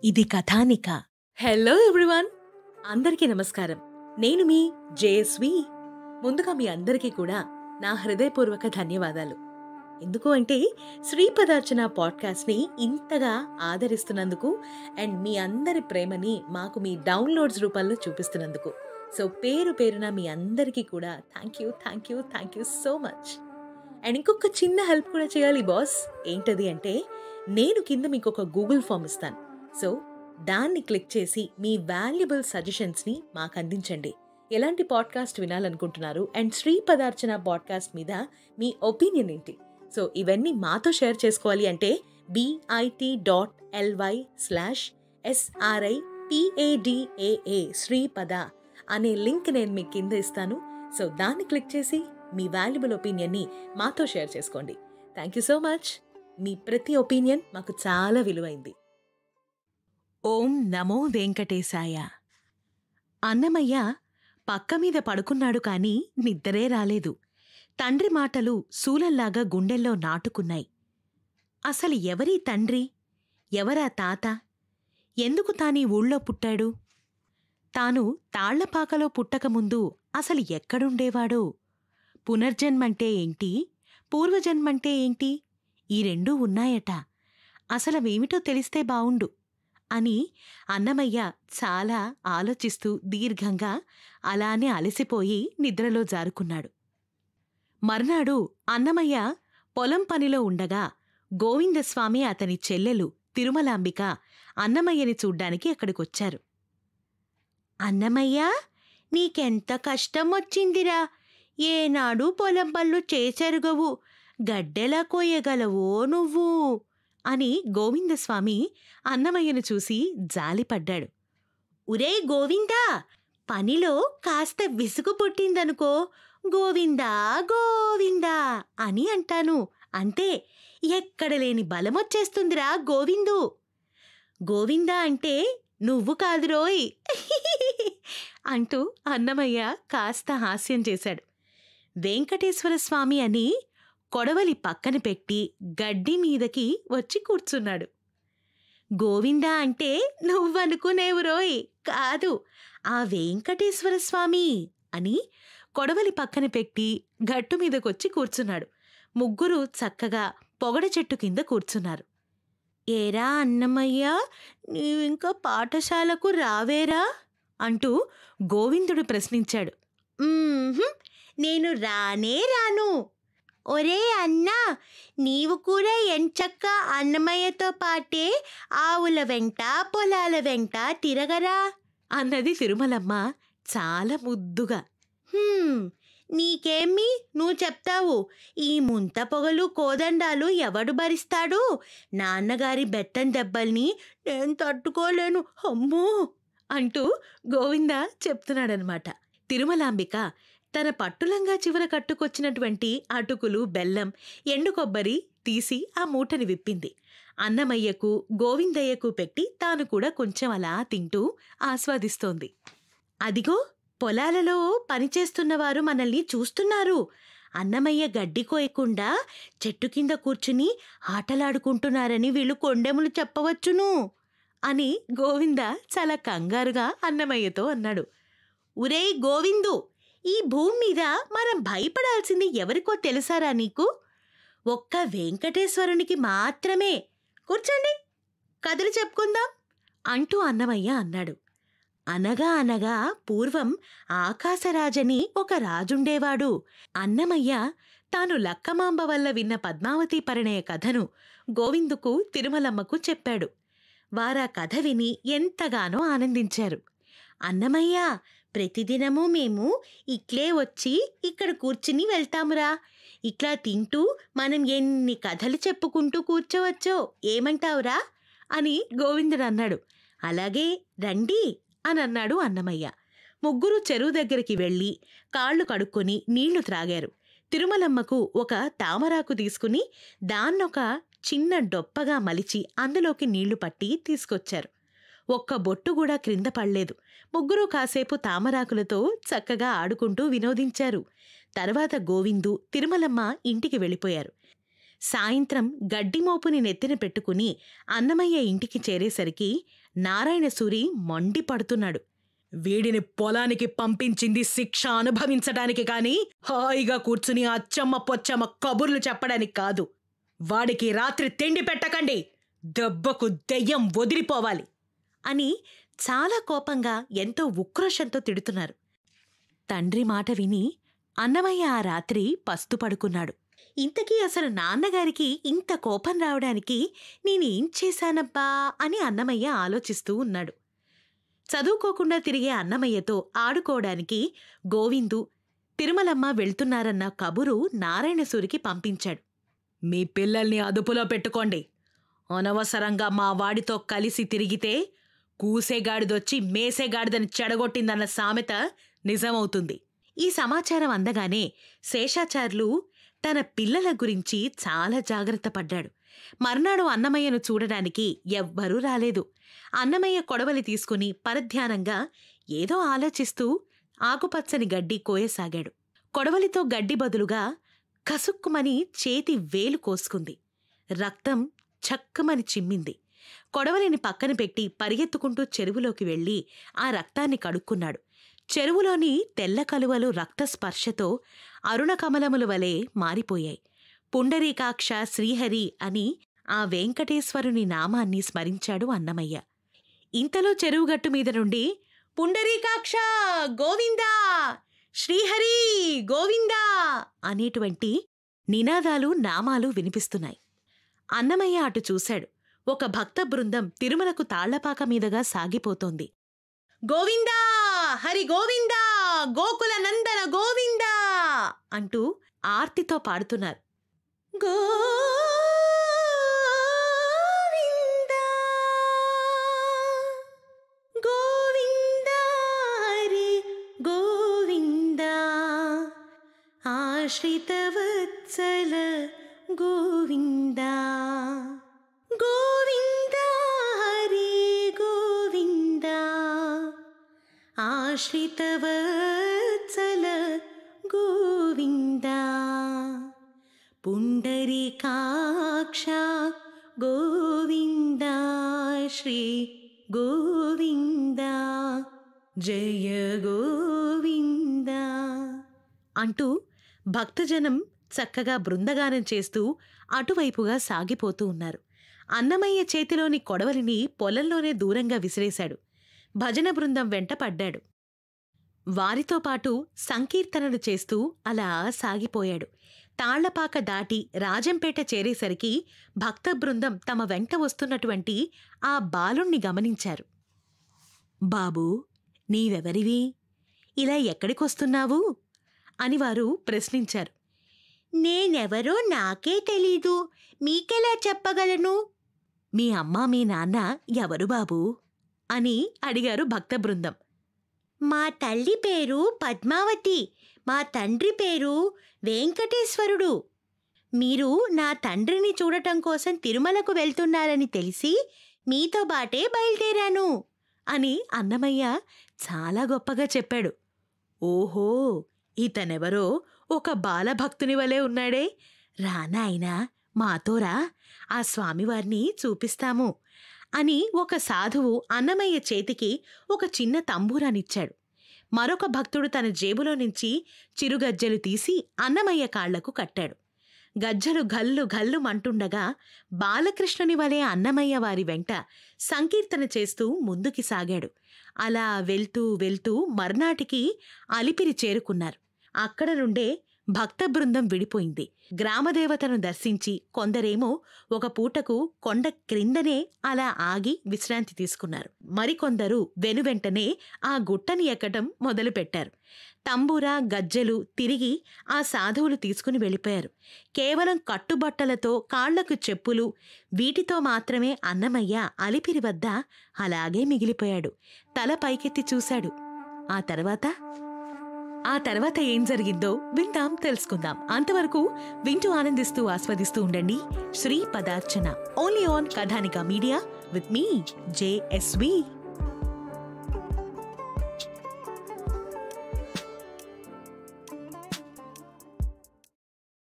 ఇది కథానిక. Hello everyone, అందరికీ నమస్కారం. నేను మీ జేఎస్వి. ముందుగా మీ అందరికీ కూడా నా హృదయపూర్వక ధన్యవాదాలు. ఎందుకు అంటే శ్రీపదార్చన పాడ్కాస్ట్ని ఇంతగా ఆదరిస్తున్నందుకు అండ్ మీ అందరి ప్రేమని మాకు మీ డౌన్లోడ్స్ రూపంలో చూపిస్తున్నందుకు. సో పేరు పేరున మీ అందరికీ కూడా thank you so much. And ఇంకొక చిన్న హెల్ప్ కూడా చేయాలి బాస్. ఏంటది అంటే, నేను కింద మీకు ఒక గూగుల్ ఫామ్ ఇస్తాను. సో దాన్ని క్లిక్ చేసి మీ వాల్యుబుల్ సజెషన్స్ని మాకు అందించండి. ఎలాంటి పాడ్కాస్ట్ వినాలనుకుంటున్నారు అండ్ శ్రీపదార్చన పాడ్కాస్ట్ మీద మీ ఒపీనియన్ ఏంటి? సో ఇవన్నీ మాతో షేర్ చేసుకోవాలి అంటే bit.ly/sripadaa శ్రీపద అనే లింక్ నేను మీకు కింద ఇస్తాను. సో దాన్ని క్లిక్ చేసి మీ వాల్యుబుల్ ఒపీనియన్ని మాతో షేర్ చేసుకోండి. Thank you so much. మీ ప్రతి ఒపీనియన్ మాకు చాలా విలువైంది. ఓం నమో వెంకటేశాయ. అన్నమయ్య పక్క మీద పడుకున్నాడు కాని నిద్రే రాలేదు. తండ్రి మాటలు శూలంలాగా గుండెల్లో నాటుకున్నాయి. అసలు ఎవరీ తండ్రి? ఎవరా తాత? ఎందుకు తానీ ఊళ్ళో పుట్టాడు? తాను తాళ్లపాకలో పుట్టకముందు అసలు ఎక్కడుండేవాడో? పునర్జన్మంటే ఏంటి? పూర్వజన్మంటే ఏంటి? ఈ రెండూ ఉన్నాయట. అసలవేమిటో తెలిస్తే బావుండు అని అన్నమయ్య చాలా ఆలోచిస్తూ దీర్ఘంగా అలానే అలసిపోయి నిద్రలో జారుకున్నాడు. మర్నాడు అన్నమయ్య పొలం పనిలో ఉండగా గోవిందస్వామి అతని చెల్లెలు తిరుమలాంబిక అన్నమయ్యని చూడ్డానికి అక్కడికొచ్చారు. అన్నమయ్య, నీకెంత కష్టం వచ్చిందిరా! ఏనాడు పొలం పనులు చేసెరుగవు, గడ్డెలా కోయగలవో నువ్వు అని గోవిందస్వామి అన్నమయ్యను చూసి జాలిపడ్డాడు. ఉరే గోవిందా, పనిలో కాస్త విసుగు పుట్టిందనుకో గోవిందా గోవిందా అని అంటాను. అంటే ఎక్కడలేని బలమొచ్చేస్తుందిరా గోవిందు. గోవిందా అంటే నువ్వు కాదురోయ్ అంటూ అన్నమయ్య కాస్త హాస్యం చేశాడు. వెంకటేశ్వరస్వామి అని కొడవలి పక్కన పెట్టి గడ్డి మీదకి వచ్చి కూర్చున్నాడు. గోవిందా అంటే నువ్వనుకునేవురోయ్, కాదు ఆ వెంకటేశ్వరస్వామి అని కొడవలి పక్కన పెట్టి గట్టు మీదకొచ్చి కూర్చున్నాడు. ముగ్గురు చక్కగా పొగడ చెట్టు కింద కూర్చున్నారు. ఏరా అన్నమయ్య, నీవింకా పాఠశాలకు రావేరా అంటూ గోవిందుడు ప్రశ్నించాడు. నేను రానే రాను. ఒరే అన్నా, నీవు కూడా ఎంచక్కా అన్నమయ్యతో పాటే ఆవుల వెంట పొలాల వెంట తిరగరా అన్నది తిరుమలమ్మ చాలా ముద్దుగా. నీకేమి నువ్వు చెప్తావు? ఈ ముంత పొగలు కోదండాలు ఎవడు భరిస్తాడు? నాన్నగారి బెత్తం దెబ్బల్ని నేను తట్టుకోలేను, అమ్మో అంటూ గోవింద చెప్తున్నాడనమాట. తిరుమలాంబిక తన పట్టులంగా చివర కట్టుకొచ్చినటువంటి అటుకులు, బెల్లం, ఎండు కొబ్బరి తీసి ఆ మూటని విప్పింది. అన్నమయ్యకు, గోవిందయ్యకు పెట్టి తాను కూడా కొంచెం అలా తింటూ ఆస్వాదిస్తోంది. అదిగో పొలాలలో పనిచేస్తున్నవారు మనల్ని చూస్తున్నారు. అన్నమయ్య గడ్డి కోయకుండా చెట్టు కింద కూర్చుని ఆటలాడుకుంటున్నారని వీళ్ళు కొండెములు చెప్పవచ్చును అని గోవింద చాలా కంగారుగా అన్నమయ్యతో అన్నాడు. ఉరే గోవిందు, ఈ భూమి మీద మనం భయపడాల్సింది ఎవరికో తెలుసారా నీకు? ఒక్క వెంకటేశ్వరునికి మాత్రమే. కూర్చోండి, కథలు చెప్పుకుందాం అంటూ అన్నమయ్య అన్నాడు. అనగా అనగా పూర్వం ఆకాశరాజని ఒక రాజుండేవాడు. అన్నమయ్య తాను లక్కమాంబ వల్ల విన్న పద్మావతి పరిణయ కథను గోవిందుకు, తిరుమలమ్మకు చెప్పాడు. వారా కథ విని ఎంతగానో ఆనందించారు. అన్నమయ్య, ప్రతిదినము మేము ఇట్లే వచ్చి ఇక్కడ కూర్చుని వెళ్తామురా. ఇట్లా తింటూ మనం ఎన్ని కథలు చెప్పుకుంటూ కూర్చోవచ్చో, ఏమంటావురా అని గోవిందుడు అన్నాడు. అలాగే రండి అని అన్నాడు అన్నమయ్య. ముగ్గురు చెరువు దగ్గరికి వెళ్ళి కాళ్ళు కడుక్కొని నీళ్లు త్రాగారు. తిరుమలమ్మకు ఒక తామరాకు తీసుకుని దాన్నొక చిన్న డొప్పగా మలిచి అందులోకి నీళ్లు పట్టి తీసుకొచ్చారు. ఒక్క బొట్టు కూడా క్రింద పడలేదు. ముగ్గురు కాసేపు తామరాకులతో చక్కగా ఆడుకుంటూ వినోదించారు. తర్వాత గోవిందు, తిరుమలమ్మ ఇంటికి వెళ్ళిపోయారు. సాయంత్రం గడ్డి మోపుని నెత్తిన పెట్టుకుని అన్నమయ్య ఇంటికి చేరేసరికి నారాయణసూరి మండిపడుతున్నాడు. వీడిని పొలానికి పంపించింది శిక్ష అనుభవించడానికి కాని హాయిగా కూర్చుని అచ్చమ్మ పొచ్చమ్మ కబుర్లు చెప్పడానికి కాదు. వాడికి రాత్రి తిండి పెట్టకండి, దెబ్బకు దెయ్యం వదిలిపోవాలి అని చాలా కోపంగా ఎంతో ఉక్రోషంతో తిడుతున్నారు. తండ్రి మాట విని అన్నమయ్య ఆ రాత్రి పస్తు పడుకున్నాడు. ఇంతకీ అసలు నాన్నగారికి ఇంత కోపం రావడానికి నేనేం చేశానబ్బా అని అన్నమయ్య ఆలోచిస్తూ ఉన్నాడు. చదువుకోకుండా తిరిగే అన్నమయ్యతో ఆడుకోవడానికి గోవిందు, తిరుమలమ్మ వెళ్తున్నారన్న కబురు నారాయణసూరికి పంపించాడు. మీ పిల్లల్ని అదుపులో పెట్టుకోండి. అనవసరంగా మా వాడితో కలిసి తిరిగితే కూసేగాడిదొచ్చి మేసేగాడిదని చెడగొట్టిందన్న సామెత నిజమవుతుంది. ఈ సమాచారం అందగానే శేషాచార్లు తన పిల్లల గురించి చాలా జాగ్రత్త పడ్డాడు. మర్నాడు అన్నమయ్యను చూడడానికి ఎవ్వరూ రాలేదు. అన్నమయ్య కొడవలి తీసుకుని పరధ్యానంగా ఏదో ఆలోచిస్తూ ఆకుపచ్చని గడ్డి కోయసాగాడు. కొడవలితో గడ్డి బదులుగా కసుక్కుమని చేతి వేలు కోసుకుంది. రక్తం చక్కమని చిమ్మింది. కొడవలిని పక్కన పెట్టి పరిగెత్తుకుంటూ చెరువులోకి వెళ్లి ఆ రక్తాన్ని కడుక్కున్నాడు. చెరువులోని తెల్ల కలువలు రక్తస్పర్శతో అరుణకమలముల వలె మారిపోయాయి. పుండరీకాక్ష శ్రీహరి అని ఆ వెంకటేశ్వరుని నామాన్ని స్మరించాడు అన్నమయ్య. ఇంతలో చెరువుగట్టు మీద నుండి పుండరీకాక్ష గోవిందా, శ్రీహరి గోవిందా అనేటువంటి నినాదాలు, నామాలు వినిపిస్తున్నాయి. అన్నమయ్య అటు చూశాడు. ఒక భక్త బృందం తిరుమలకు తాళ్లపాక మీదుగా సాగిపోతోంది. గోవిందా, హరి గోవిందా, గోకుల నందన గోవిందా అంటూ ఆర్తితో పాడుతున్నారు. గోవిందా గోవిందా హరి గోవిందా, ఆశ్రితవత్సల గోవిందా, గోవిందా హరి గోవిందా, ఆశ్రితవత్సల గోవిందా, పుండరీకాక్ష గోవిందా, శ్రీ గోవిందా, జయ గోవిందా అంటూ భక్తజనం చక్కగా బృందగానం చేస్తూ అటువైపుగా సాగిపోతూ ఉన్నారు. అన్నమయ్య చేతిలోని కొడవలిని పొలంలోనే దూరంగా విసిరేశాడు. భజన బృందం వెంట పడ్డాడు. వారితో పాటు సంకీర్తనలు చేస్తూ అలా సాగిపోయాడు. తాళ్లపాక దాటి రాజంపేట చేరేసరికి భక్త బృందం తమ వెంట వస్తున్నటువంటి ఆ బాలుణ్ణి గమనించారు. బాబూ, నీవెవరివి? ఇలా ఎక్కడికొస్తున్నావు అని వారు ప్రశ్నించారు. నేనెవరో నాకే తెలీదు, మీకెలా చెప్పగలను? మీ అమ్మ మీ నాన్న ఎవరు బాబూ అని అడిగారు భక్త బృందం. మా తల్లి పేరు పద్మావతి, మా తండ్రి పేరు వెంకటేశ్వరుడు. మీరు నా తండ్రిని చూడటం కోసం తిరుమలకు వెళ్తున్నారని తెలిసి మీతో బాటే బయలుదేరాను అని అన్నమయ్య చాలా గొప్పగా చెప్పాడు. ఓహో, ఇతనెవరో ఒక బాలభక్తుని వలె ఉన్నాడే. రానాయనా, మాతోరా, ఆ స్వామివారిని చూపిస్తాము అని ఒక సాధువు అన్నమయ్య చేతికి ఒక చిన్న తంబూరానిచ్చాడు. మరొక భక్తుడు తన జేబులో నుంచి చిరుగజ్జెలు తీసి అన్నమయ్య కాళ్లకు కట్టాడు. గజ్జలు గల్లు గల్లు మంటుండగా బాలకృష్ణుని వలె అన్నమయ్య వారి వెంట సంకీర్తన చేస్తూ ముందుకి సాగాడు. అలా వెళ్తూ వెళ్తూ మర్నాటికి అలిపిరి చేరుకున్నారు. అక్కడ నుండే భక్త బృందం విడిపోయింది. గ్రామదేవతను దర్శించి కొందరేమో ఒక పూటకు కొండ క్రిందనే అలా ఆగి విశ్రాంతి తీసుకున్నారు. మరికొందరు వెనువెంటనే ఆ గుట్టని ఎక్కటం మొదలుపెట్టారు. తంబూరా గజ్జెలు తిరిగి ఆ సాధువులు తీసుకుని వెళ్ళిపోయారు. కేవలం కట్టుబట్టలతో, కాళ్లకు చెప్పులు, వీటితో మాత్రమే అన్నమయ్య అలిపిరి వద్ద అలాగే మిగిలిపోయాడు. తల పైకెత్తి చూశాడు. ఆ తర్వాత ఏం జరిగిందో విందాం, తెలుసుకుందాం. అంతవరకు వింటూ ఆనందిస్తూ ఆస్వాదిస్తూ ఉండండి Shri Padarchana, only on Kathanika media with me JSV.